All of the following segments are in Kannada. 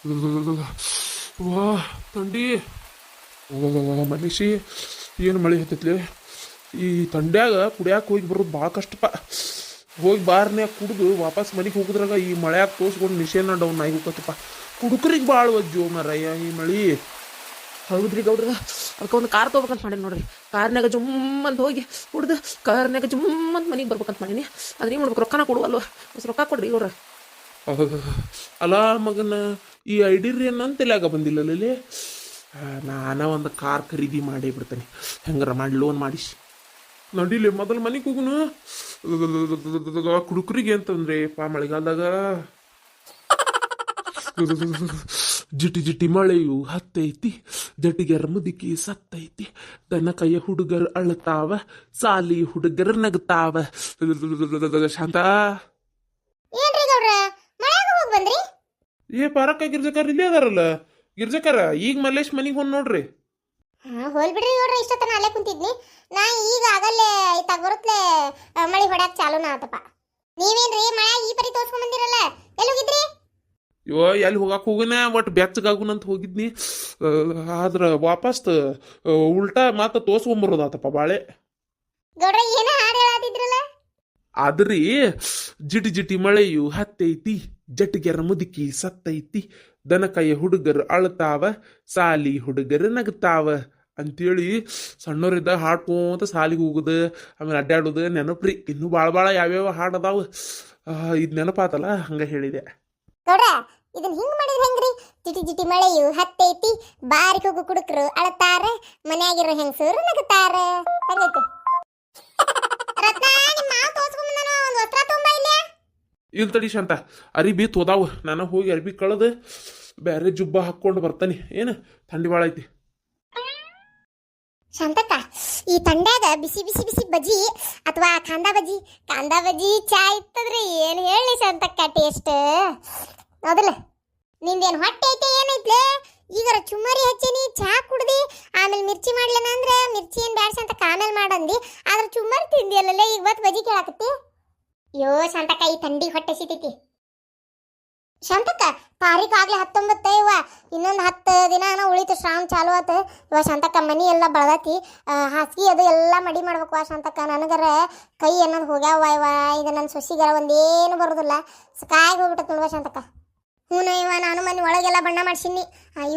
ವಾ ಥಂಡಿ ಮನುಷ್ಯ ಏನು ಮಳೆ ಹತ್ತೈತ್ಲಿ ಈ ಥಂಡ್ಯಾಗ ಕುಡಿಯಾಕೆ ಹೋಗಿ ಬರೋದು ಭಾಳ ಕಷ್ಟಪ್ಪ. ಹೋಗಿ ಬಾರ್ನ್ಯಾಗ ಕುಡಿದು ವಾಪಸ್ ಮನೆಗೆ ಹೋಗಿದ್ರಾಗ ಈ ಮಳ್ಯಾಗ ತೋರಿಸ್ಕೊಂಡು ನಿಶೇನ ಡೌನ್ ಆಗಿ ಹೋಗತ್ತಪ್ಪ. ಕುಡುಕರಿಗೆ ಭಾಳ ವಜ್ಜು ಮರಯ್ಯ ಈ ಮಳೆ. ಹೌದ್ರಿ ಗೌಡ್ರ, ಅದಕ್ಕೆ ಒಂದು ಕಾರ್ ತೊಗೋಬೇಕಂತ ಮಾಡೀನಿ ನೋಡ್ರಿ. ಕಾರ್ನಾಗ ಜುಮ್ಮಂತ ಹೋಗಿ ಕುಡ್ದು ಕಾರ್ನಾಗ ಜುಮ್ಮಂತ ಮನೆಗೆ ಬರ್ಬೇಕಂತ ಮಾಡೀನಿ. ಅದ್ರ ಏನು ಮಾಡ್ಬೇಕು, ರೊಕ್ಕನ ಕೊಡುವಲ್ವ, ಬಸ್ ರೊಕ್ಕ ಕೊಡ್ರಿ ಗೌಡ್ರ. ಅಲ್ಲ ಮಗನ, ಈ ಐಡಿರಿ ಏನಂತೆಲ್ಲಾಗ ಬಂದಿಲ್ಲಲ್ಲಿ. ನಾನ ಒಂದು ಕಾರ್ ಖರೀದಿ ಮಾಡೇ ಬಿಡ್ತೇನೆ, ಹೆಂಗಾರ ಮಾಡಿ ಲೋನ್ ಮಾಡಿಸಿ ನಡೀಲಿ. ಮೊದಲು ಮನೆಗೆ ಹೋಗುನು. ಕುಡುಕರಿಗೆ ಅಂತಂದ್ರೆ ಪಾ ಮಳೆಗಾಲದಾಗ ಜಿಟಿ ಜಿಟಿ ಮಳೆಯು ಹತ್ತೈತಿ, ಜಟಿಗರ ಮುದುಕಿ ಸತ್ತೈತಿ, ದನ ಕೈಯ ಹುಡುಗರು ಅಳ್ತಾವ, ಸಾಲಿ ಹುಡುಗರು ನಗ್ತಾವ. ಶಾಂತ ಏನ್ರಿ ಗೌಡ್ರ ಮಳ್ಯಾಗ ಹೋಗಿ ಬಂದ್ರಿ? ಏ ಪಾರಕ್ಕ ಗಿರ್ಜಕಾರ ಇಲ್ಲೇ ಅದಾರಲ್ಲ. ಗಿರ್ಜಕಾರ ಈಗ ಮಲ್ಲೇಶ್ ಮನಿಗೆ ಹೊಂದ್ ನೋಡ್ರಿ. ಹೋಲ್ ಬಿಡ್ರಿ ಗೌಡ್ರ, ಇಷ್ಟೊತ್ತನ ಅಲ್ಲೇ ಕುಂತಿದ್ನಿ. ನಾ ಈಗ ಆಗಲ್ಲೇ ಇತ್ತಾಗ ಬರುತ್ತಲೇ ಮಳಿ ಹೊಡ್ಯಾಕ ಚಾಲೂನ ಆತಪ್ಪ. ನೀವೇನ್ರಿ ಮಳ್ಯಾಗ ಈ ಪರಿ ತೋರ್ಸ್ಕೊಂಡ್ ಬಂದಿರಲ್ಲ, ಎಲ್ಲಿ ಹೋಗಿದ್ರಿ? ಇವ ಎಲ್ಲಿ ಹೋಗಕ್ಕೆ ಹೋಗನ ಒಟ್ಟು ಬೆಚ್ಚಗಾಗುನಂತ ಹೋಗಿದ್ನಿ. ಆದ್ರೆ ವಾಪಸ್ ಉಲ್ಟಾ ಮಾತ ತೋರ್ಸ್ಕೊಂಬರೋದಾತಪ್ಪ ಬಾಳೆ. ಗೌಡ್ರ ಏನ ಹಾಡು ಹೇಳಾತಿದ್ರಲ್ಲ? ಆದ್ರಿ ಜಿಟಿ ಜಿಟಿ ಮಳೆಯು ಹತ್ತೈತಿ, ಜಟಿಗೆರ ಮುದುಕಿ ಸತ್ತೈತಿ, ದನಕೈಯ ಹುಡುಗರು ಅಳ್ತಾವ, ಸಾಲಿ ಹುಡುಗರು ನಗ್ತಾವ ಅಂತೇಳಿ ಸಣ್ಣವರಿದ್ದ ಹಾಡ್ಕೊಂತ ಸಾಲಿಗೆ ಹೋಗುದು, ಆಮೇಲೆ ಅಡ್ಡಾಡೋದು ನೆನಪ್ರಿ. ಇನ್ನೂ ಭಾಳ ಯಾವ್ಯಾವ ಹಾಡು ಅದಾವ. ಇದು ನೆನಪಾತಲ್ಲ, ಹಂಗ ಹೇಳಿದೆ. ಗೌಡ್ರ ಇದನ್ನ ಹಿಂಗ್ ಮಾಡಿದ್ರೆ ಹೆಂಗ್ರಿ? ಜಿಟಿ ಜಿಟಿ ಮಳೆಯು ಹತ್ತೈತಿ, ಬಾರಿಗೆ ಹೋಗು ಕುಡುಕರು ಅಳತಾರ, ಮನ್ಯಾಗಿರೋ ಹೆಂಗಸರು ನಗತಾರ. ಹಂಗೈತಿ. ರತ್ನ ನಿಮ್ಮ ಮಾವ ತೋರ್ಸ್ಕೊಂಡ್ ಬಂದಾನ, ಒಂದು ವಸ್ತ್ರ ತುಂಬ ಇಲ್ಲೇ. ಇಲ್ಲಿ ತಡಿ ಶಾಂತ, ಅರಿಬಿ ತೋದಾವು. ನಾನು ಹೋಗಿ ಅರಿಬಿ ಕಳೆದು ಬೇರೆ ಜುಬ್ಬ ಹಾಕ್ಕೊಂಡು ಬರ್ತಾನೆ. ಏನು ಥಂಡಿ ಭಾಳ ಐತಿ. ಶಾಂತಕ್ಕ, ಈ ತಂಡ್ಯಾಗ ಬಿಸಿ ಬಿಸಿ ಬಿಸಿ ಬಜ್ಜಿ ಅಥವಾ ಕಾಂದಾ ಬಜ್ಜಿ ಚಾ ಇತ್ತದ್ರಿ, ಏನು ಹೇಳಿ ಶಾಂತಕ್ಕ ಟೇಸ್ಟ್ ಹೌದಲ್ಲ? ನಿಂದೇನು ಹೊಟ್ಟೆ ಐತೆ ಏನೈತ್ಲೆ? ಈಗಾರ ಚುಮ್ಮರಿ ಹಚ್ಚೀನಿ, ಚಾ ಕುಡ್ದಿ, ಆಮೇಲೆ ಮಿರ್ಚಿ ಮಾಡ್ಲೇನ ಅಂದ್ರೆ ಮಿರ್ಚಿ ಏನು ಬ್ಯಾಡ್ಸ ಅಂತ ಆಮೇಲೆ ಮಾಡಂದಿ, ಆದ್ರೆ ಚುಮ್ಮರಿ ತಿಂದಿಯಲ್ಲೇ ಈಗ ಬತ್ ಬಜ್ಜಿ ಕೇಳಾಕತ್ತಿ. ಅಯ್ಯೋ ಶಾಂತಕ್ಕ, ಈ ಥಂಡಿ ಹೊಟ್ಟೆ ಸಿತೈತಿ. ಶಾಂತಕ್ಕ, ತಾರೀಕು ಆಗ್ಲೇ 19 ಇವ, ಇನ್ನೊಂದು 10 ದಿನ ಉಳಿತು ಶ್ರಾವಣ ಚಾಲು ಆತ. ಇವ ಶಾಂತಕ್ಕ ಮನಿ ಎಲ್ಲ ಬಳದತಿ, ಹಾಸಿಗೆ ಅದು ಎಲ್ಲ ಮಡಿ ಮಾಡ್ಬೇಕು. ಶಾಂತಕ್ಕ ನನಗರ ಕೈ ಅನ್ನೋದು ಹೋಗ್ಯಾವ ಇವ. ಇದು ನನ್ನ ಸೊಸಿಗರ ಒಂದೇನು ಬರೋದಿಲ್ಲ, ಕಾಯಿಗೆ ಹೋಗ್ಬಿಟ್ಟತ್ ನೋಡುವ ಶಾಂತಕ್ಕ. ಹ್ಞೂ ಇವ, ನಾನು ಮನೆ ಒಳಗೆಲ್ಲ ಬಣ್ಣ ಮಾಡ್ಸಿನಿ.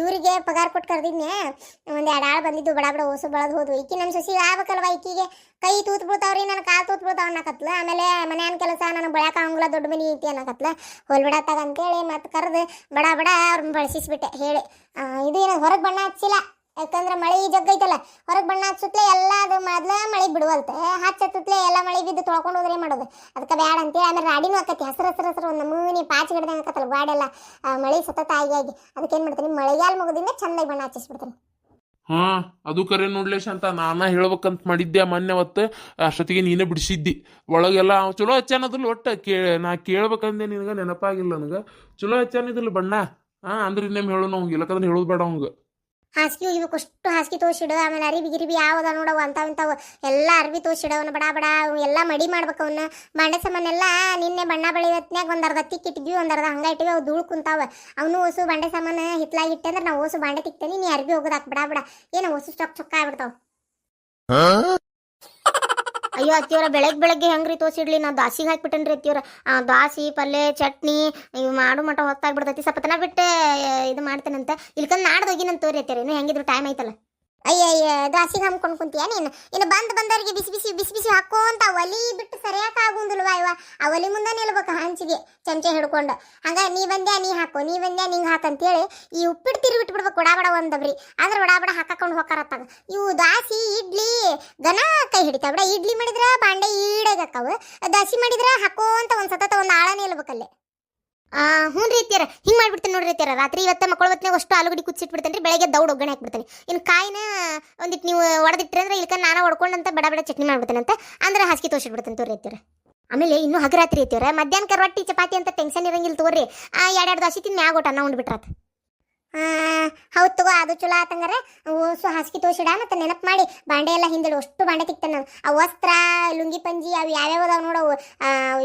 ಇವರಿಗೆ ಪಗಾರ ಕೊಟ್ಟು ಕರೆದಿದ್ನೆ, ಒಂದು 2 ಆಳು ಬಂದಿದ್ದು ಬಡ ಬಡ ಓಸು ಬಳದು ಹೋದ್ವು. ಈಕಿ ನಮ್ಮ ಸೊಸಿಗೆ ಆಗ್ಬೇಕಲ್ವ, ಈಕಿಗೆ ಕೈ ತೂತ್ ಬಿಡ್ತಾವ್ರಿ, ನನ್ನ ಕಾಲು ತೂತ್ ಬಿಡ್ತಾವ ಅನ್ನಕತ್ಲ. ಆಮೇಲೆ ಮನ್ಯಾನ ಕೆಲಸ ನನಗೆ ಬೆಳ್ಯಾಕ ಆಗಂಗಿಲ್ಲ, ದೊಡ್ಡ ಮನೆ ಐತಿ ಅನ್ನಕತ್ಲ. ಹೊಲ್ಬಿಡತ್ತಾಗ ಅಂತೇಳಿ ಮತ್ತೆ ಕರೆದು ಬಡ ಬಡ ಅವ್ರನ್ನ ಬಳಸಿಸ್ಬಿಟ್ಟೆ ಹೇಳಿ. ಇದು ಏನೋ ಹೊರಗೆ ಬಣ್ಣ ಹಚ್ಚಿಲ್ಲ, ಯಾಕಂದ್ರೆ ಮಳೆ ಜಗ್ಗೈತಲ್ಲ. ಹೊರಗೆ ಬಣ್ಣ ಹಚ್ಚುತ್ತಲೇ ಎಲ್ಲ ಅದು ಮೊದ್ಲ ಮಳೆ ಬಿಡುವಲ್ತೆ, ಹಚ್ಚತ್ತಲೇ ಎಲ್ಲ ಮಳೆ ಬಿದ್ದು ತೊಳ್ಕೊಂಡು ಹೋದ್ರೆ ಮಾಡೋದು. ಅದಕ್ಕೆ ಬ್ಯಾಡ ಅಂತೇಳಿ ಆಮೇಲೆ ರಾಡಿನೂ ಆಕತಿ, ಹಸಿರು ಒಂದು ನಮೂನಿ ಪಾಚಿ ಗಿಡದಂಗೆ ಆಕತ್ತಲ್ಲ ಗಾಡೆಲ್ಲ, ಮಳೆ ಸತತ ಆಗಿ ಅದಕ್ಕೆ ಏನು ಮಾಡ್ತೀನಿ, ಮಳೆಗಾಲ ಮುಗಿದಿಂದ ಚಂದಾಗಿ ಬಣ್ಣ ಹಚ್ಚಿಸ್ಬಿಡ್ತೀನಿ. ಹಾ ಅದು ಕರೆ ನೋಡ್ಲೇಶ ಅಂತ ನಾನ ಹೇಳ್ಬೇಕಂತ ಮಾಡಿದ್ದೆ ಮೊನ್ನೆ. ಅವತ್ತು ಅಷ್ಟೊತ್ತಿಗೆ ನೀನೇ ಬಿಡಿಸಿದ್ದಿ ಒಳಗೆಲ್ಲ. ಚಲೋ ಹಚ್ಚಾನದಿಲ್ಲ, ಒಟ್ಟು ನಾ ಕೇಳ್ಬೇಕಂದೆ, ನಿನಗೆ ನೆನಪಾಗಿಲ್ಲ ನನಗೆ. ಚಲೋ ಹಚ್ಚಾನಿದಿಲ್ಲ ಬಣ್ಣ. ಅಂದ್ರೆ ಇನ್ನೇಮ್ ಹೇಳೋಣ ಅವಂಗೆ, ಇಲ್ಲಕಂದ್ರೆ ಹೇಳೋದು ಬೇಡ ಅವಂಗೆ. ಹಾಸಿಗೆ ಇವಕ್ಕೆ ಅಷ್ಟು ಹಾಸಿಗೆ ತೋರಿಸಿಡು, ಆಮೇಲೆ ಅರಿಬಿ ಗಿರಿಬಿ ಯಾವ್ದ ನೋಡವು ಅಂತಾವ್ ಎಲ್ಲ ಅರ್ಬಿ ತೋರಿಸಿಡು. ಅವನ್ನ ಬಡ ಬಡ ಎಲ್ಲ ಮಡಿ ಮಾಡ್ಬೇಕು. ಅವನ್ನ ಬಾಂಡೆ ಸಾಮಾನೆಲ್ಲ ನಿನ್ನೆ ಬಣ್ಣ ಬಳಿ ಹೊತ್ನ್ಯಾಗ ಒಂದು ಅರ್ಧ ತಿಕ್ಕಿಟ್ವಿ, ಒಂದು ಅರ್ಧ ಹಂಗ ಇಟ್ಟಿವಿ. ಅವು ಧೂಳು ಕುಂತಾವ. ಅವನು ಹೊಸು ಬಾಂಡೆ ಸಾಮಾನು ಹಿತ್ಲಾಗಿ ಇಟ್ಟೆ ಅಂದ್ರೆ ನಾವು ಹೊಸು ಬಾಂಡೆ ತಿಕ್ತೇನೆ, ನೀ ಅರ್ಬಿ ಹೋಗೋದಾಕ್ ಬಡ ಬಡ. ಏನೋ ಹೊಸು ಚೊಕ್ಕ ಆಗ್ಬಿಡ್ತಾವ. ಅಯ್ಯೋ ಅತ್ತಿಯವರ, ಬೆಳಗ್ಗೆ ಹೆಂಗ್ರಿ ತೋರಿಸಿಡ್ಲಿ, ನಾ ದಾಸಿಗೆ ಹಾಕ್ಬಿಟ್ಟೇನ್ರಿ ಅತ್ತಿಯವರ. ದಾಸಿ ಪಲ್ಯ ಚಟ್ನಿ ಇವು ಮಾಡು ಮಟ ಹೊತ್ತಾಗ್ಬಿಡ್ತೈತಿ. ಸ್ವಲ್ಪ ತನ ಬಿಟ್ಟು ಇದು ಮಾಡ್ತೇನಂತ, ಇಲ್ಕಂದ್ ನಾಡ್ದು ಹೋಗಿನಂತ ತೋರಿ ಅತ್ತಿಯವ್ರ. ಇನ್ನೂ ಹೆಂಗಿದ್ರು ಟೈಮ್ ಐತಲ್ಲ. ಅಯ್ಯ ದಾಸಿಗೆ ಹಮ್ಕೊಂಡು ಕುಂತೀಯ ನೀನು? ಇನ್ನು ಬಂದವರಿಗೆ ಬಿಸಿ ಬಿಸಿ ಹಾಕೋಂತ ಒಲಿ ಬಿಟ್ಟು ಸರಿಯಾಕ ಆಗುಂದಿಲ್ವಾ ಇವ? ಆ ಒಲಿ ಮುಂದೆ ನಿಲ್ಬೇಕು ಹಂಚಿಗೆ ಚಮಚ ಹಿಡ್ಕೊಂಡು. ಹಂಗ ನೀ ಬಂದ್ಯಾ ನೀ ಹಾಕೋ, ನೀ ಬಂದ್ಯಾ ನಿಂಗೆ ಹಾಕಂತೇಳಿ ಈ ಉಪ್ಪಿಟ್ಟು ತಿರುಗಿಟ್ಬಿಡ್ಬೇಕು ಬಡ ಒಂದಬ್ರಿ. ಆದ್ರೆ ಬಡ ಹಾಕೊಂಡು ಹೋಗಾರತ್ತಾಗ. ಇವು ದಾಸಿ ಇಡ್ಲಿ ಗನ ಕೈ ಹಿಡಿತಾವ ಬಿಡ. ಇಡ್ಲಿ ಮಾಡಿದ್ರ ಬಾಂಡೆ ಈಡಾಗಕ್ಕವು, ದಾಸಿ ಮಾಡಿದ್ರ ಹಾಕೋಂತ ಒಂದು ಸತತ ಒಂದು ಆಳ ನಿಲ್ಬೇಕಲ್ಲೇ. ಹ್ಞೂ ರೀ ಅತ್ತಿಯರ, ಹಿಂಗೆ ಮಾಡ್ಬಿಡ್ತೇನೆ ನೋಡ್ರಿ ಅತ್ತಿಯರ. ರಾತ್ರಿ ಇವತ್ತು ಮಕ್ಕಳ ಹೊತ್ನಾಗ ಅಷ್ಟು ಆಲೂಗಡ್ಡೆ ಕುಚ್ಚಿಟ್ಬಿಡ್ತೇನೆ ರೀ, ಬೆಳಗ್ಗೆ ದೌಡ್ ಒಗ್ಗರಣೆ ಹಾಕ್ಬಿಡ್ತೇನೆ. ಇನ್ನು ಕಾಯಿನ ಒಂದಿಟ್ಟು ನೀವು ಒಡೆದಿಟ್ರಿ ಅಂದ್ರೆ ಇಲ್ಕ ನಾನು ಹೊಡ್ಕೊಂಡಂತ ಬಡ ಚಟ್ನಿ ಮಾಡ್ಬಿಡ್ತೇನೆ ಅಂತ ಅಂದ್ರೆ ಹಾಸಿಗೆ ತೋರಿಸ್ಬಿಡ್ತೇನೆ ತೋರಿ ಅತ್ತಿಯರ. ಆಮೇಲೆ ಇನ್ನೂ ಹಗರಾತ್ರಿ ಅತ್ತಿಯರ, ಮಧ್ಯಾಹ್ನ ರೊಟ್ಟಿ ಚಪಾತಿ ಅಂತ ಟೆನ್ಷನ್ ಇರಂಗಿಲ್ಲ ತೋರಿ. 2 ದಾಸಿ ತಿಂದು ಮ್ಯಾಗ ಊಟ ಉಂಡ್ಬಿಟ್ರಾತ. ಹೌದು ತಗೋ, ಅದು ಚಲೋ ಆತಂಗಾರ. ಓಸು ಹಾಸಿಗೆ ತೋರಿಸಿಡ, ಮತ್ತೆ ನೆನಪು ಮಾಡಿ ಬಾಂಡೆ ಎಲ್ಲ ಹಿಂದಿಡು. ಅಷ್ಟು ಬಾಂಡೆ ತಿಕ್ತಾನೆ ನಾನು. ಆ ವಸ್ತ್ರ ಲುಂಗಿ ಪಂಜಿ ಅವು ಯಾವ್ಯಾವ ಅದಾವ ನೋಡವು,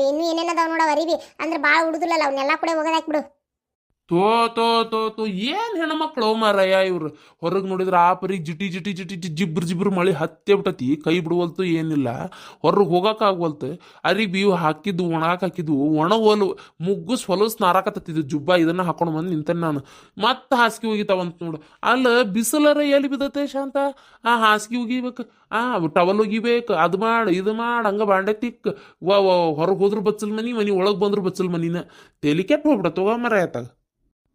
ಇನ್ನೂ ಏನೇನದಾವ ನೋಡವು ಅರಿವಿ ಅಂದ್ರೆ ಭಾಳ ಉಡುದಿಲ್ಲಲ್ಲ, ಅವನ್ನೆಲ್ಲ ಕೂಡ ಒಗದಾಕ್ಬಿಡು. ತೋ ತೋ ತೋ ತೋ ಏನ್ ಹೆಣ್ಮಕ್ಳು ಮಾರಯ್ಯ ಇವ್ರು. ಹೊರಗೆ ನೋಡಿದ್ರೆ ಆ ಪರಿ ಜಿಟಿ ಜಿಟಿ ಜಿಟಿ ಜಿಬ್ರು ಜಿಬ್ರು ಮಳೆ ಹತ್ತೇ ಬಿಟ್ಟತಿ, ಕೈ ಬಿಡುವಲ್ತು ಏನಿಲ್ಲ, ಹೊರಗೆ ಹೋಗಕ್ಕಾಗವಲ್ತು. ಅರಿಬಿ ಹಾಕಿದ್ದು ಒಣಗಾಕ್ ಹಾಕಿದ್ವು ಒಣಗೋಲು ಮುಗ್ಗುಸ್ ಹೊಲಸ್ ನಾರಾಕತ್ತಿದ್ದು ಜುಬ್ಬ ಇದನ್ನ ಹಾಕೊಂಡು ಬಂದು ನಿಂತೇನೆ ನಾನು. ಮತ್ತೆ ಹಾಸಿಗೆ ಹೋಗಿತಾವಂತ ನೋಡು. ಅಲ್ಲ ಬಿಸಿಲರ ಎಲ್ಲಿ ಬಿದ್ದತೆ ಶಾಂತ? ಆ ಹಾಸಿಗೆ ಒಗಿಬೇಕು, ಟವಲ್ ಒಗಿಬೇಕು, ಅದು ಮಾಡಿ ಇದು ಮಾಡಿ ಹಂಗ ಬಾಂಡೆ ತಿಕ್ ಹೊರಗೆ ಹೋದ್ರು ಬಚ್ಚಲ್ ಮನಿ, ಮನಿ ಒಳಗೆ ಬಂದ್ರು ಬಚ್ಚಲ್ ಮನಿನ. ತೇಲಿ ಕೆಟ್ಟು ಹೋಗ್ಬಿಡ ತಗೋ ಮರ ಆಯ್ತಾಗ.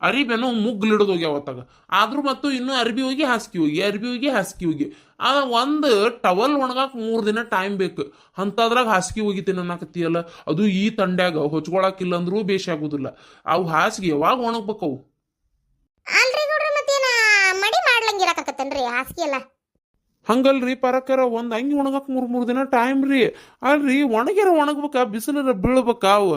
ಅರಿಬೇನೋ ಮುಗ್ಲಿಡೋದು ಹೋಗಿ ಅವತ್ತಾಗ. ಆದ್ರೂ ಮತ್ತು ಇನ್ನೂ ಅರ್ಬಿ ಹೋಗಿ ಹಾಸಿಗೆ ಹೋಗಿ, ಅರ್ಬಿ ಹೋಗಿ ಹಾಸಿಗೆ ಹೋಗಿ. ಒಂದು ಟವಲ್ ಒಣಗಾಕ 3 ದಿನ ಟೈಮ್ ಬೇಕು. ಅಂಥದ್ರಾಗ ಹಾಸಿಗೆ ಹೋಗಿತೀನಿ ಅನ್ನಕತ್ತೀಯಲ್ಲ, ಅದು ಈ ತಂಡ್ಯಾಗ ಹೊಚ್ಕೊಳಕಿಲ್ಲ ಅಂದ್ರೂ ಬೇಷ್ ಆಗುದಿಲ್ಲ. ಅವು ಹಾಸಿಗೆ ಯಾವಾಗ ಒಣಗ್ಬೇಕವು? ಅಲ್ರಿ ಗೌಡ್ರ ಮತ್ತೇನ ಮಡಿ ಮಾಡ್ಲಂಗಿರಕತ್ತನ್ರಿ ಹಾಸಿಗೆ ಎಲ್ಲ? ಹಂಗಲ್ರಿ ಪರಕರ ಒಂದ್ ಅಂಗಿ ಒಣಗಾಕ್ 3 ದಿನ ಟೈಮ್ ರೀ. ಅಲ್ರಿ ಒಣಗ್ಯಾರ ಒಣಗ್ಬೇಕ, ಬಿಸಿಲರ ಬೀಳ್ಬೇಕ ಅವು.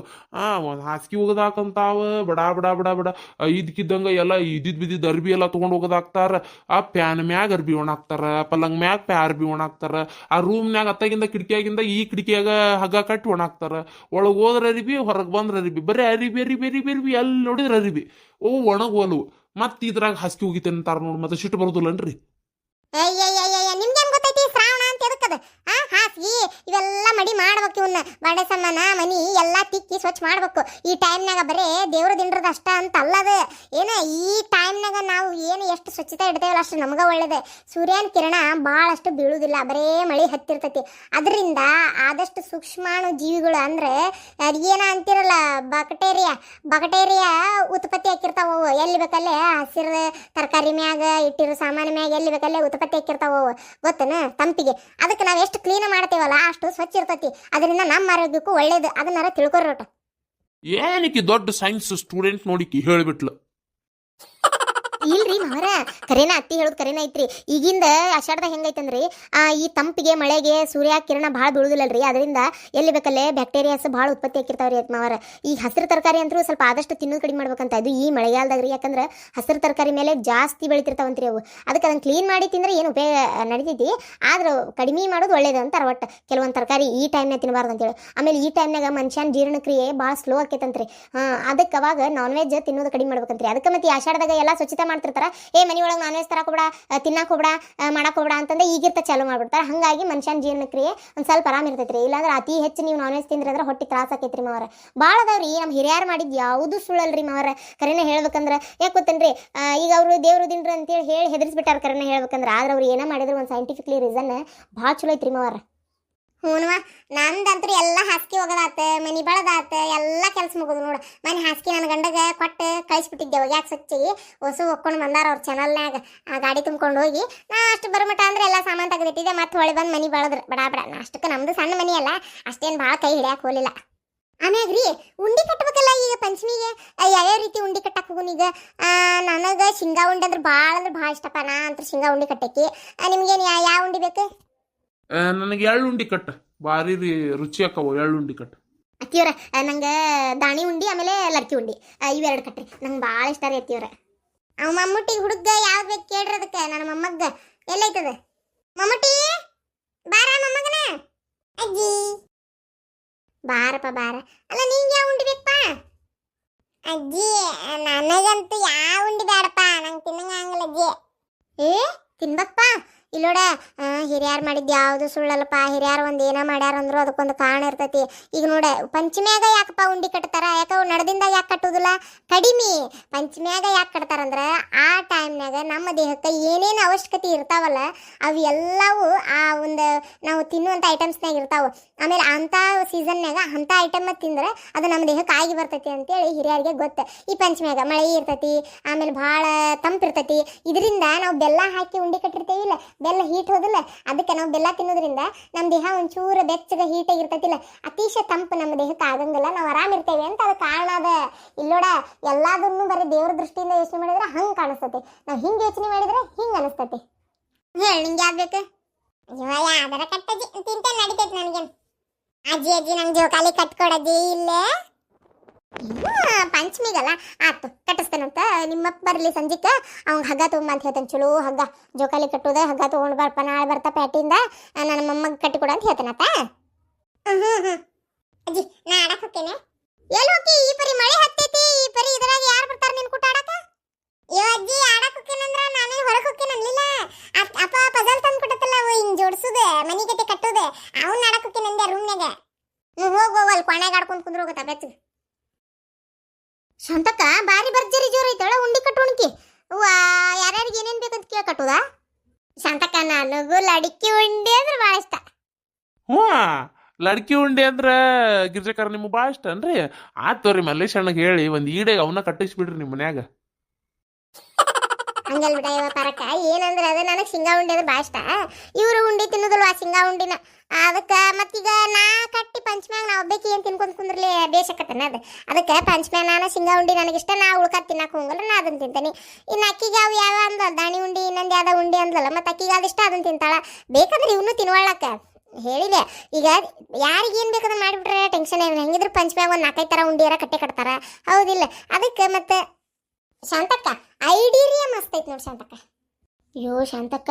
ಒಂದ್ ಹಾಸಿಗೆ ಹೋಗದಾಕಂತಾವ ಬಡಾ ಬಡಾ ಬಡಾ ಬಡ ಇದಕ್ಕಿದ್ದಂಗ ಎಲ್ಲ ಬಿದ್ದಿದ್ ಅರ್ಬಿ ಎಲ್ಲ ತಗೊಂಡ್ ಹೋಗೋದಾಕ್ತಾರ. ಆ ಪ್ಯಾನ್ ಮ್ಯಾಗ ಅರ್ಬಿ ಒಣಾಕ್ತಾರ, ಪಲ್ಲಂಗ್ ಮ್ಯಾಗ ಅರ್ಬಿ ಒಣಾಕ್ತಾರ. ಆ ರೂಮ್ನ್ಯಾಗ ಅತ್ತಾಗಿಂದ ಕಿಟಕಿಯಾಗಿಂದ ಈ ಕಿಟಕಿಯಾಗ ಹಗ್ಗ ಕಟ್ಟಿ ಒಣಾಕ್ತಾರ. ಒಳಗ್ ಹೋದ್ರ ಅರಿಬಿ, ಹೊರಗ್ ಬಂದ್ರ ಅರಿಬಿ, ಬರೀ ಅರಿಬಿ ಅರಿಬಿ ಅರಿಬಿ ಅರಿಬಿ ಎಲ್ಲಿ ನೋಡಿದ್ರ ಅರಿಬಿ. ಒಣಗೋಲ್ವು. ಮತ್ ಇದ್ರಾಗ ಹಾಸಿಗೆ ಹೋಗಿತೇನೆ ಅಂತಾರ ನೋಡ್, ಮತ್ತೆ ಸಿಟ್ಟು ಬರುದಿಲ್ಲನ್ರಿ? ನಿಮ್ಗೇನ್ ಗೊತ್ತೈತಿ ಶ್ರಾವಣ ಅಂತ ಎದಕ್ಕದ? ಹಾಸಿಗೆ ಇವೆಲ್ಲ ಮಡಿ ಮಾಡ್ಬೇಕು, ಇವನ್ನ ಬಾಂಡೆ ಸಾಮಾನ ಮನಿ ಎಲ್ಲಾ ತಿಕ್ಕಿ ಸ್ವಚ್ಛ ಮಾಡ್ಬೇಕು. ಈ ಟೈಮ್ನಾಗ ಬರೇ ದೇವ್ರ ದಿಂಡ್ರದ ಅಷ್ಟ ಅಂತ ಅಲ್ಲದ. ಏನ ಈ ಟೈಮ್ನಾಗ ನಾವು ಏನು ಎಷ್ಟು ಸ್ವಚ್ಛತೆ ಇಡ್ತೇವಲ್ಲ ಅಷ್ಟು ನಮಗ ಒಳ್ಳೇದೆ. ಸೂರ್ಯನ ಕಿರಣ ಭಾಳಷ್ಟು ಬೀಳುದಿಲ್ಲ, ಬರೇ ಮಳಿ ಹತ್ತಿರ್ತೈತಿ. ಅದರಿಂದ ಆದಷ್ಟು ಸೂಕ್ಷ್ಮಾಣು ಜೀವಿಗಳು ಅಂದ್ರೆ ಏನ ಅಂತಿರಲ್ಲ ಬಕಟೇರಿಯಾ ಉತ್ಪತ್ತಿ ಹಾಕಿರ್ತಾವ. ಎಲ್ಲಿ ಬೇಕಲ್ಲೇ ಹಸಿರು ತರಕಾರಿ ಮ್ಯಾಗ ಇಟ್ಟಿರೋ ಸಾಮಾನು ಮ್ಯಾಗ ಎಲ್ಲಿ ಬೇಕಲ್ಲೇ ಉತ್ಪತ್ತಿ ಹಾಕಿರ್ತಾವ, ಗೊತ್ತನ ತಂಪಿಗೆ. ಅದಕ್ಕೆ ನಾವು ಎಷ್ಟು ಕ್ಲೀನ್ ಮಾಡ್ತೇವಲ್ಲ ಅಷ್ಟು ಸ್ವಚ್ಛ ಇರ್ತೈತಿ. ಅದರಿಂದ ನಮ್ಮ ಆರೋಗ್ಯಕ್ಕೂ ಒಳ್ಳೇದು. ಅದನ್ನಾರ ತಿಳ್ಕೊರೋಟ. ಏನಕ್ಕೆ ದೊಡ್ಡ ಸೈನ್ಸ್ ಸ್ಟೂಡೆಂಟ್ ನೋಡಿಕಿ ಹೇಳ್ಬಿಟ್ಲು. ಇಲ್ರಿ ಮಾರ ಕರೇನ ಅತ್ತಿ ಹೇಳೋದು ಕರೇನ ಐತ್ರಿ. ಈಗಿಂದ ಆಷಾಢದಾಗ ಹೆಂಗೈತಂದ್ರಿ, ಈ ತಂಪಿಗೆ ಮಳೆಗೆ ಸೂರ್ಯ ಕಿರಣ ಭಾಳ ಬೀಳುದಿಲ್ಲಲ್ರಿ, ಅದರಿಂದ ಎಲ್ಲಿ ಬೇಕಲ್ಲೇ ಬ್ಯಾಕ್ಟೀರಿಯಾಸ್ ಭಾಳ ಉತ್ಪತ್ತಿ ಆಕಿರ್ತಾವ್ರಿ ಮಾವರ. ಈ ಹಸಿರು ತರಕಾರಿ ಅಂತೂ ಸ್ವಲ್ಪ ಆದಷ್ಟು ತಿನ್ನೋದು ಕಡಿಮೆ ಮಾಡ್ಬೇಕಂತ. ಇದು ಈ ಮಳೆಗಾಲದಾಗ್ರಿ, ಯಾಕಂದ್ರೆ ಹಸಿರು ತರಕಾರಿ ಮೇಲೆ ಜಾಸ್ತಿ ಬೆಳಿತಿರ್ತಾವಂತ್ರಿ ಅವು. ಅದಕ್ಕೆ ಅದನ್ನ ಕ್ಲೀನ್ ಮಾಡಿ ತಿಂದ್ರೆ ಏನು ಉಪಯೋಗ ನಡೀತೈತಿ, ಆದ್ರೂ ಕಡಿಮೆ ಮಾಡೋದು ಒಳ್ಳೇದು ಅಂತಾರ. ಒಟ್ಟು ಕೆಲವೊಂದು ತರಕಾರಿ ಈ ಟೈಮ್ನಾಗ ತಿನ್ನಬಾರ್ದು ಅಂತೇಳಿ. ಆಮೇಲೆ ಈ ಟೈಮ್ನಾಗ ಮನುಷ್ಯನ ಜೀರ್ಣಕ್ರಿಯೆ ಭಾಳ ಸ್ಲೋ ಆಕೈತಂತ್ರಿ. ಅದಕ್ಕೆ ಅವಾಗ ನಾನ್ ವೆಜ್ ತಿನ್ನೋದು ಕಡಿಮೆ ಮಾಡ್ಬೇಕಂತ್ರಿ. ಅದಕ್ಕೆ ಮತ್ತೆ ಈ ಆಷಾಢದಾಗ ಎಲ್ಲ ಸ್ವಚ್ಛತೆ ಮಾಡ್ತಿರ್ತಾರ. ಮನಿ ಒಳಗೆ ನಾನ್ ವೆಜ್ ತರಕ್ ಹೋಗ್ಬೇಡ, ತಿನ್ನಕ್ ಹೋಗ್ಬೇಡ, ಮಾಡಕ್ ಹೋಗ್ಬೇಡ ಅಂತಂದ್ರೆ ಈಗಿರ್ತ ಚಾಲು ಮಾಡ್ಬಿಡ್ತಾರ. ಹಂಗಾಗಿ ಮನುಷ್ಯನ ಜೀರ್ಣಕ್ರಿಯೆ ಒಂದ್ ಸ್ವಲ್ಪ ಆರಾಮ್ ಇರ್ತೈತ್ರಿ. ಇಲ್ಲಾಂದ್ರೆ ಅತಿ ಹೆಚ್ಚು ನೀವು ನಾನ್ ವೆಜ್ ತಿಂದ್ರೆ ಹೊಟ್ಟೆ ತ್ರಾಸ ಆಕೈತ್ರಿ ಮಾವರ. ಭಾಳ ಅದಾವ್ರಿ ನಮ್ಮ ಹಿರಿಯರು ಮಾಡಿದ್ ಯಾವುದು ಸುಳ್ಳಲ್ರಿ ಮಾವರ. ಕರೆನ ಹೇಳ್ಬೇಕಂದ್ರ ಯಾಕೆ ಗೊತ್ತೇನ್ರಿ, ಈಗ ಅವರು ದೇವ್ರು ದಿಂಡ್ರು ಅಂತೇಳಿ ಹೇಳಿ ಹೆದರ್ಸ್ಬಿಟ್ಟಾರ. ಕರೆನ ಹೇಳ್ಬೇಕಂದ್ರ ಆದ್ರೆ ಅವ್ರು ಏನ ಮಾಡಿದ್ರು ಒಂದು ಸೈಂಟಿಫಿಕ್ಲಿ ರೀಸನ್ ಭಾಳ ಚಲೋ ಐತ್ರಿ ಮಾವರ. ಹ್ಞೂನ್ವಾ, ನಂದಂತೂ ಎಲ್ಲ ಹಾಸಿಗೆ ಹೋಗೋದಾತ, ಮನಿ ಬಳದಾತ, ಎಲ್ಲ ಕೆಲಸ ಮುಗಿದು ನೋಡು. ಮನೆ ಹಾಸಿಗೆ ನನ್ನ ಗಂಡಗ ಕೊಟ್ಟು ಕಳಿಸ್ಬಿಟ್ಟಿದ್ದೆವು. ಯಾಕೆ ಸ್ವಚ್ಛಿ ಹೊಸು ಹೊಕ್ಕೊಂಡು ಬಂದಾರ ಅವ್ರ ಚಾನಲ್ನಾಗ. ಆ ಗಾಡಿ ತುಂಬ್ಕೊಂಡು ಹೋಗಿ ನಾ ಅಷ್ಟು ಬರಮಟ ಅಂದ್ರೆ ಎಲ್ಲ ಸಾಮಾನು ತೆಗೆದಿಟ್ಟಿದ್ದೆ. ಮತ್ತೆ ಹೊಳೆ ಬಂದು ಮನಿ ಬಳದ್ರು ಬಡ ಅಷ್ಟಕ್ಕೆ. ನಮ್ದು ಸಣ್ಣ ಮನಿ ಅಲ್ಲ, ಅಷ್ಟೇನು ಭಾಳ ಕೈ ಹಿಡಿಯಕ್ಕೆ ಹೋಗಲಿಲ್ಲ. ಆಮ್ಯಾಗ್ರಿ ಉಂಡಿ ಕಟ್ಬೇಕಲ್ಲ ಈಗ ಪಂಚಮಿಗೆ. ಯಾವ್ಯಾವ ರೀತಿ ಉಂಡಿ ಕಟ್ಟಕ್ಕೆ ಹೋಗುನ್ ಈಗ? ನನಗೆ ಶೇಂಗಾ ಉಂಡೆ ಅಂದ್ರೆ ಭಾಳ ಇಷ್ಟಪ್ಪ. ನಾ ಅಂತ ಶೇಂಗಾ ಉಂಡಿ ಕಟ್ಟಕ್ಕೆ. ನಿಮ್ಗೇನು ಯಾವ ಉಂಡಿ ಬೇಕು? ನನಗೆ ಎಳ್ಳುಂಡಿ ಕಟ್ಟ, ಭಾರಿ ರುಚಿ ಆಕವು ಎಳ್ಳುಂಡಿ ಕಟ್ಟ. ಅತ್ತಿಯವ್ರ ನಂಗೆ ದಾಣಿ ಉಂಡಿ ಆಮೇಲೆ ಲರ್ಕಿ ಉಂಡಿ ಇವೆರಡು ಕಟ್ರಿ, ನಂಗೆ ಭಾಳ ಇಷ್ಟ ರೀ ಅತ್ತಿಯವ್ರ. ಅವ ಮಮ್ಮುಟ್ಟಿಗೆ ಹುಡುಗ ಯಾವ್ದು ಬೇಕು ಕೇಳ್ರಿ. ಅದಕ್ಕೆ ನನ್ನ ಮೊಮ್ಮಗ ಎಲ್ಲೈತದ? ಮಮ್ಮುಟ್ಟಿ ಬಾರ ಮೊಮ್ಮಗನ. ಅಜ್ಜಿ ಬಾರಪ್ಪ ಬಾರ. ಅಲ್ಲ ನಿಂಗೆ ಯಾವ ಉಂಡಿ ಬೇಕಪ್ಪ? ಅಜ್ಜಿ ನನಗಂತೂ ಯಾವ ಉಂಡಿ ಬೇಡಪ್ಪ, ನಂಗೆ ತಿನ್ನಂಗ ಆಗಲ್ಲ ಅಜ್ಜಿ. ತಿನ್ಬೇಕಪ್ಪ. ಇಲ್ಲೋಡ ಹಿರಿಯಾರು ಮಾಡಿದ್ದು ಯಾವುದು ಸುಳ್ಳಲ್ಲಪ್ಪ. ಹಿರಿಯಾರು ಒಂದು ಏನೋ ಮಾಡ್ಯಾರ ಅಂದ್ರು ಅದಕ್ಕೊಂದು ಕಾರಣ ಇರ್ತೈತಿ. ಈಗ ನೋಡ ಪಂಚಮಿಯಾಗ ಯಾಕಪ್ಪ ಉಂಡಿ ಕಟ್ತಾರ? ಯಾಕೆ ನಡೆದಿಂದ ಯಾಕೆ ಕಟ್ಟುದಿಲ್ಲ? ಕಡಿಮೆ ಪಂಚಮಿಯಾಗ ಯಾಕೆ ಕಟ್ತಾರಂದ್ರೆ ಆ ಟೈಮ್ನಾಗ ನಮ್ಮ ದೇಹಕ್ಕೆ ಏನೇನು ಅವಶ್ಯಕತೆ ಇರ್ತಾವಲ್ಲ ಅವು ಎಲ್ಲವೂ ಆ ಒಂದು ನಾವು ತಿನ್ನುವಂಥ ಐಟಮ್ಸ್ನಾಗ ಇರ್ತಾವೆ. ಆಮೇಲೆ ಅಂಥ ಸೀಸನ್ಯಾಗ ಅಂಥ ಐಟಮ್ ತಿಂದ್ರೆ ಅದು ನಮ್ಮ ದೇಹಕ್ಕೆ ಆಗಿ ಬರ್ತೈತಿ ಅಂತೇಳಿ ಹಿರಿಯರಿಗೆ ಗೊತ್ತು. ಈ ಪಂಚಮಿಯಾಗ ಮಳೆ ಇರ್ತೈತಿ, ಆಮೇಲೆ ಭಾಳ ತಂಪಿರ್ತೈತಿ. ಇದರಿಂದ ನಾವು ಬೆಲ್ಲ ಹಾಕಿ ಉಂಡಿ ಕಟ್ಟಿರ್ತೇವಿ ಇಲ್ಲ, ಬೆಲ್ಲ ಹೀಟ್ ಹೋದಿಲ್ಲ. ಅದಕ್ಕೆ ನಾವು ಬೆಲ್ಲ ತಿನ್ನೋದ್ರಿಂದ ನಮ್ಮ ದೇಹ ಒಂಚೂರು ಬೆಚ್ಚಗೆ ಹೀಟಾಗಿ ಇರ್ತೈತಿಲ್ಲ, ಅತಿಶ ತಂಪು ನಮ್ಮ ದೇಹಕ್ಕೆ ಆಗಂಗಿಲ್ಲ, ನಾವು ಆರಾಮಿರ್ತೇವೆ ಅಂತ ಅದು ಕಾರಣ ಅದ. ಇಲ್ಲೋಡ ಎಲ್ಲದನ್ನು ಬರೀ ದೇವ್ರ ದೃಷ್ಟಿಯಿಂದ ಯೋಚನೆ ಮಾಡಿದ್ರೆ ಹಂಗೆ ಕಾಣಿಸ್ತೈತಿ, ನಾವು ಹಿಂಗೆ ಯೋಚನೆ ಮಾಡಿದ್ರೆ ಹಿಂಗೆ ಅನಿಸ್ತೈತಿ. ಹೇಳಿ ನಿಂಗೆ ಯಾವ್ದು? ಯಾವ್ದಾರ ಕಟ್ಟಜ್ಜಿ ತಿಂತೇನೆ, ನಡಿತೈತಿ ನನಗೇನು. ಅಜ್ಜಿ ನಂಗೆ ಜೋಕಾಲಿ ಕಟ್ಕೊಡಜ್ಜಿ ಇಲ್ಲೇ. ಪಂಚಮಿಗಲ್ಲ ಆತು ಕಟ್ಟಿಸ್ತೇನಂತ. ನಿಮ್ಮಪ್ಪ ಬರಲಿ ಸಂಜಿಕ್ಕೆ, ಅವ್ಗೆ ಹಗ್ಗ ತೊಗೊಂಬ ಅಂತ ಹೇಳ್ತಾನೆ. ಚಲೋ ಹಗ್ಗ ಜೋಕಾಲಿ ಕಟ್ಟೋದ ಹಗ್ಗ ತೊಗೊಂಡು ಬರ್ಪ, ನಾಳೆ ಬರ್ತಾ ಪ್ಯಾಟಿಂದ ನನ್ನ ಮೊಮ್ಮಗ ಕಟ್ಟಿಕೊಡ ಅಂತ ಹೇಳ್ತಾನತ್ತ. ಅಜ್ಜಿ ನಾ ಆಡಕ್ಕೆ ಹೋಗ್ತೇನೆ. ಎಲ್ಲಿ ಹೋಗಿ? ಈ ಪರಿ ಮಳೆ ಹತ್ತೈತಿ, ಈ ಪರಿ ಇದ್ರಾಗ ಯಾರು ಬರ್ತಾರೆ ನಿನ್ ಕೂಟ ಹೋಗು ಅಲ್ಲಿ ಕೊನೆಗೆ ಆಡ್ಕೊಂಡ್ ಕುಂದ್ರ ಹೋಗತ್ತ ಬೆಚ್ಚ ಶಾಂತಕ್ಕ ಬಾರಿ ಭರ್ಜರಿ ಜೋರ್ ಐತಳ ಉಂಡಿ ಕಟ್ಟೋಣಿಕೆ ಅವ್ವ ಯಾರ್ಯಾರಿಗೆ ಏನೇನ್ ಬೇಕಂತ ಕೇಳ ಕಟ್ಟುದಾ ಶಾಂತಕ್ಕ ನನಗೂ ಲಡಿಕೆ ಉಂಡಿ ಅಂದ್ರೆ ಭಾಳ ಇಷ್ಟ ಹ್ಞೂ ಲಡ್ಕಿ ಉಂಡೆ ಅಂದ್ರ ಗಿರ್ಜಕರ ನಿಮ್ಗೆ ಭಾಳ ಇಷ್ಟ ಅನ್ರಿ ಆತೋರಿ ಮಲ್ಲೇಶ್ ಅಣ್ಣಗೆ ಹೇಳಿ ಒಂದ್ ಈಡೆಗೆ ಅವನ್ನ ಕಟ್ಟಿಸ್ಬಿಡ್ರಿ ನಿಮ್ಮ ಮನ್ಯಾಗ. ಹಂಗಲ್ ಬಿಡ ಇವ ಪರಕ ಏನಂದ್ರೆ ಅದ ನನಗೆ ಶೇಂಗಾ ಉಂಡಿ ಅಂದ್ರೆ ಭಾಳ ಇಷ್ಟ ಇವ್ರು ಉಂಡಿ ತಿನ್ನೋದಲ್ವ ಆ ಶೇಂಗಾ ಉಂಡಿನ ಅದಕ್ಕೆ ಮತ್ತೀಗ ನಾ ಕಟ್ಟಿ ಪಂಚಮ್ಯಾಗ ನಾ ಒಬ್ಬಾಕಿ ಏನು ತಿನ್ಕೊಂತ ಕುಂದ್ರಲಿ ಬೇಸಕತ್ತನ ಅದಕ್ಕೆ ಪಂಚಮ್ಯಾಗ ನಾನು ಶೇಂಗಾ ಉಂಡಿ ನನಗಿಷ್ಟ ನಾ ಉಳ್ಕಾತ್ ತಿನ್ನಕ್ಕೆ ಹೋಗಲ್ಲ ನಾ ಅದನ್ನ ತಿಂತಾನೆ ಇನ್ನು ಅಕ್ಕಿಗೆ ಅವು ಯಾವ ಅಂದ ದಾಣಿ ಉಂಡಿ ಇನ್ನೊಂದು ಯಾವ್ದು ಉಂಡಿ ಅಂದಲ್ಲ ಮತ್ತೆ ಅಕ್ಕಿಗೆ ಅದಿಷ್ಟ ಅದನ್ನ ತಿಂತಾಳ ಬೇಕಂದ್ರೆ ಇವನು ತಿನ್ವಳ್ಳಕ್ಕ ಹೇಳಿದೆ ಈಗ ಯಾರಿಗೆ ಏನು ಬೇಕಾದ್ರೆ ಮಾಡಿಬಿಟ್ರೆ ಟೆನ್ಷನ್ ಏನು ಹೆಂಗಿದ್ರು ಪಂಚಮ್ಯಾಗ ಒಂದು 4-5 ಥರ ಉಂಡಿಯಾರ ಕಟ್ಟೆ ಕಟ್ತಾರ ಹೌದಿಲ್ಲ ಅದಕ್ಕೆ ಮತ್ತೆ ಶಾಂತಕ್ಕ ಐಡಿಯಾ ಮಸ್ತ್ ಐತಿ ನೋಡಿ ಶಾಂತಕ್ಕ ಅಯ್ಯೋ ಶಾಂತಕ್ಕ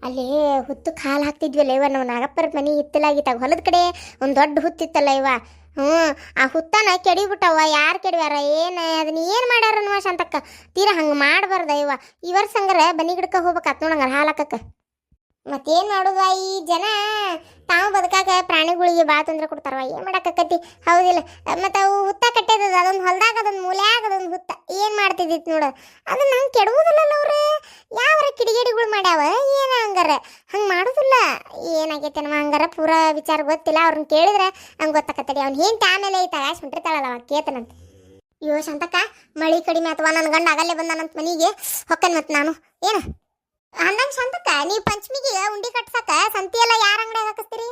ಅಲ್ಲಿ ಹುತ್ತಕ್ಕೆ ಹಾಲು ಹಾಕ್ತಿದ್ವಲ್ಲ ಇವ ನಾವು ನಾಗಪ್ಪರ ಮನೆ ಹಿತ್ತಲಾಗಿತ್ತಾಗ ಹೊಲದ ಕಡೆ ಒಂದು ದೊಡ್ಡ ಹುತ್ತಿತ್ತಲ್ಲ ಇವ ಆ ಹುತ್ತನ ಕೆಡಿಬಿಟ್ಟವ ಯಾರು ಕೆಡವ್ಯಾರ ಏನು ಅದನ್ನ ಏನು ಮಾಡ್ಯಾರನ್ವ ಶಾಂತಕ್ಕ ತೀರಾ ಹಂಗೆ ಮಾಡಬಾರ್ದ ಇವ ಈ ವರ್ಷ ಹಂಗಾರ ಬನ್ನಿ ಗಿಡಕ್ಕೆ ಹೋಗ್ಬೇಕತ್ ನೋಡಂಗಾರ ಹಾಲು ಹಾಕಕ್ಕೆ ಮತ್ತೇನು ಮಾಡುವ ಈ ಜನ ತಾವು ಬದುಕಾಕ ಪ್ರಾಣಿಗಳಿಗೆ ಭಾಳ ತೊಂದರೆ ಕೊಡ್ತಾರವ ಏನು ಮಾಡಕ್ಕತ್ತಿ ಹೌದಿಲ್ಲ ಮತ್ತು ಅವು ಹುತ್ತ ಕಟ್ಟೇದದ ಅದೊಂದು ಹೊಲ್ದಾಗ ಅದೊಂದು ಮೂಲ್ಯಾಗ ಅದೊಂದು ಹುತ್ತ ಏನು ಮಾಡ್ತಿದ್ದಿತ್ತು ನೋಡು ಅದನ್ನ ಹಂಗೆ ಕೆಡುವುದಿಲ್ಲ ಅವ್ರು ಯಾವರ ಕಿಡಿಗೇಡಿಗಳು ಮಾಡ್ಯಾವ ಏನು ಹಂಗಾರ ಹಂಗೆ ಮಾಡೋದಿಲ್ಲ ಏನಾಗೈತೆ ನಮ್ಮ ಹಂಗಾರ ಪೂರಾ ವಿಚಾರ ಗೊತ್ತಿಲ್ಲ ಅವ್ರನ್ನ ಕೇಳಿದ್ರೆ ಹಂಗೆ ಗೊತ್ತಾಕತ್ತಡಿ ಅವ್ನು ಏನು ಆಮೇಲೆ ಐತ ಆಶ್ ಹೊಂಟಿರ್ತಾಳಲ್ಲ ಅವ ಕೇತನಂತ ಅಯ್ಯೋ ಶಾಂತಕ್ಕ ಮಳಿ ಕಡಿಮೆ ಅಥವಾ ನನ್ನ ಗಂಡ ಆಗಲ್ಲೇ ಬಂದಾನಂತ ಮನೆಗೆ ಹೊಕ್ಕನ್ ಮತ್ತು ನಾನು ಏನು ಅಂದಂಗ ಶಾಂತಕ್ಕ ನೀವು ಪಂಚಮಿಗೆ ಉಂಡಿ ಕಟ್ಸಕ ಸಂತಿ ಎಲ್ಲ ಯಾರ ಅಂಗಡಿಯಾಗ ಹಾಕಿಸ್ತೀರಿ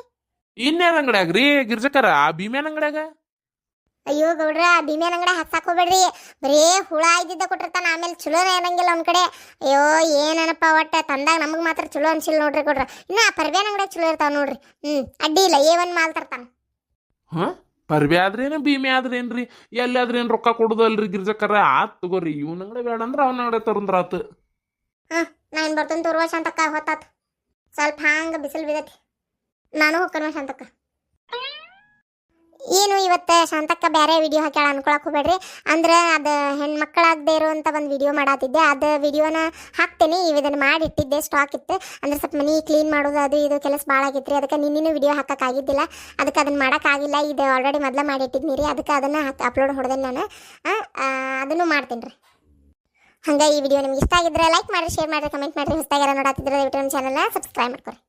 ಇನ್ಯಾರ ಅಂಗಡ್ಯಾಗ್ರಿ ಗಿರ್ಜಕರ ಆ ಭೀಮ್ಯಾನ ಅಂಗಡ್ಯಾಗ ಅಯ್ಯೋ ಗೌಡ್ರ ಭೀಮ್ಯಾನ ಅಂಗಡಿ ಹಾಕ್ಸಾಕ್ ಹೋಗ್ಬೇಡ್ರಿ ಬರೀ ಹುಳ ಇದ್ದಿದ್ದ ಕೊಟ್ಟಿರ್ತಾನ ಆಮೇಲೆ ಚಲೋನೇ ಇರಂಗಿಲ್ಲ ಒಂದ್ ಕಡೆ ಅಯ್ಯೋ ಏನಪ್ಪ ಒಟ್ಟ ತಂದಾಗ ನಮಗೆ ಮಾತ್ರ ಚಲೋ ಅನ್ಸಿಲ್ಲ ನೋಡ್ರಿ ಗೌಡ್ರ ಇನ್ನ ಆ ಪರ್ಬ್ಯಾನ ಅಂಗಡಿ ಚಲೋ ಇರ್ತಾವ ನೋಡ್ರಿ ಅಡ್ಡಿ ಇಲ್ಲ A1 ಮಾಲ್ ತರ್ತಾನ ಹಾ ಪರ್ಬಿ ಆದ್ರೇನು ಭೀಮೆ ಆದ್ರೇನ್ರಿ ಎಲ್ಲಿ ಆದ್ರೇನು ರೊಕ್ಕ ಕೊಡುದಲ್ರಿ ಗಿರ್ಜಕರ ಆತ್ ತಗೋರಿ ಇವ್ನ ಅಂಗಡಿ ಬೇಡ ಅಂದ್ರ ಅವನ ಅಂಗಡಿ ತರಂದ್ರ ಆತು ನಾನು ಬರ್ತೇನೆ ತೋರುವ ಶಾಂತಕ್ಕ ಹೊತ್ತಾತು ಸ್ವಲ್ಪ ಹಂಗೆ ಬಿಸಿಲು ಬಿದ್ದೈತಿ ನಾನು ಹೋಗ್ಕನ್ವ ಶಾಂತಕ್ಕ ಏನು ಇವತ್ತು ಶಾಂತಕ್ಕ ಬೇರೆ ವಿಡಿಯೋ ಹಾಕ್ಯಾಳ ಅನ್ಕೊಳಕ್ ಹೋಗ್ಬೇಡ್ರಿ ಅಂದ್ರೆ ಅದು ಹೆಣ್ಮಕ್ಳಾಗದೇ ಇರುವಂಥ ಒಂದು ವಿಡಿಯೋ ಮಾಡತ್ತಿದ್ದೆ ಅದು ವಿಡಿಯೋನ ಹಾಕ್ತೇನೆ ಇದನ್ನು ಮಾಡಿ ಇಟ್ಟಿದ್ದೆ ಸ್ಟಾಕ್ ಇತ್ತು ಅಂದ್ರೆ ಸ್ವಲ್ಪ ಮನೆ ಕ್ಲೀನ್ ಮಾಡೋದು ಅದು ಇದು ಕೆಲಸ ಭಾಳ ಆಗಿತ್ತು ರೀ ಅದಕ್ಕೆ ನಿನ್ನಿನೂ ವಿಡಿಯೋ ಹಾಕೋಕ್ಕಾಗಿದ್ದಿಲ್ಲ ಅದಕ್ಕೆ ಅದನ್ನು ಮಾಡೋಕ್ಕಾಗಿಲ್ಲ ಇದು ಆಲ್ರೆಡಿ ಮೊದಲೇ ಮಾಡಿ ಇಟ್ಟಿದ್ನಿ ರೀ ಅದಕ್ಕೆ ಅದನ್ನು ಅಪ್ಲೋಡ್ ಹೊಡೆದೇನೆ ನಾನು ಅದನ್ನು ಮಾಡ್ತೀನಿ ರೀ ಹಂಗೆ ಈ ವಿಡಿಯೋ ನಿಮ್ಗೆ ಇಷ್ಟ ಆಗಿದ್ರೆ ಲೈಕ್ ಮಾಡಿರಿ ಶೇರ್ ಮಾಡಿರಿ ಕಮೆಂಟ್ ಮಾಡಿರಿ ಹೊಸದಾಗಿ ನೋಡತ್ತಿದ್ರೆ ದಯವಿಟ್ಟು ನಮ್ಮ ಚಾನಲ್ನ ಸಬ್ಸ್ಕ್ರೈಬ್ ಮಾಡ್ಕೊರಿ